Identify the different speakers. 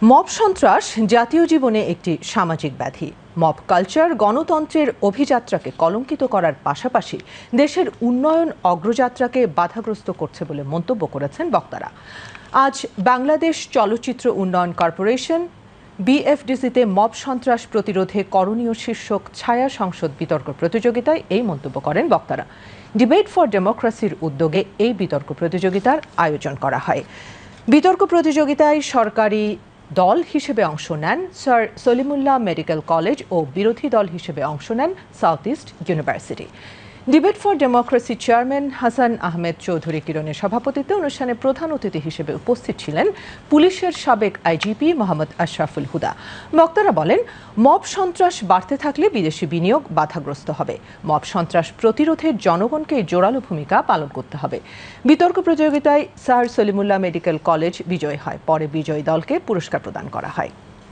Speaker 1: Mob সন্ত্রাস জাতীয় জীবনে একটি সামাজিক ব্যাধি। মব কালচার গণতন্ত্রের অভিযাত্রাকে কলঙ্কিত করার পাশাপাশি দেশের উন্নয়ন অগ্রযাত্রাকে বাধাগ্রস্ত করছে বলে মন্তব্য করেছেন বক্তারা। আজ বাংলাদেশ চলচ্চিত্র উন্নয়ন কর্পোরেশন বিএফডিসিতে মব সন্ত্রাস প্রতিরোধে করণীয় শীর্ষক ছায়া সংসদ বিতর্ক প্রতিযোগিতায় এই মন্তব্য করেন বক্তারা। ডিবেট ফর ডেমোক্রেসির উদ্যোগে এই বিতর্ক প্রতিযোগিতার আয়োজন করা হয়। বিতর্ক প্রতিযোগিতায় সরকারি দল হিসেবে অংশ নেন স্যার সলিমুল্লাহ মেডিকেল কলেজ ও বিরোধী দল হিসেবে অংশ নেন south east university. Debate for democracy chairman Hasan Ahmed Chowdhury কিরণের সভাপতিত্বে অনুষ্ঠানে প্রধান অতিথি হিসেবে উপস্থিত ছিলেন পুলিশের সাবেক আইজিপি মোহাম্মদ আশরাফুল হুদা। বক্তারা বলেন, মব সন্ত্রাস বাড়তে থাকলে বিদেশি বিনিয়োগ বাধাগ্রস্ত হবে। মব সন্ত্রাস প্রতিরোধে জনগণকে জোরালো ভূমিকা পালন করতে হবে। বিতর্ক প্রতিযোগিতায় স্যার সলিমুল্লাহ মেডিকেল কলেজ বিজয়ী হয়। পরে বিজয়ী দলকে পুরস্কার প্রদান করা হয়।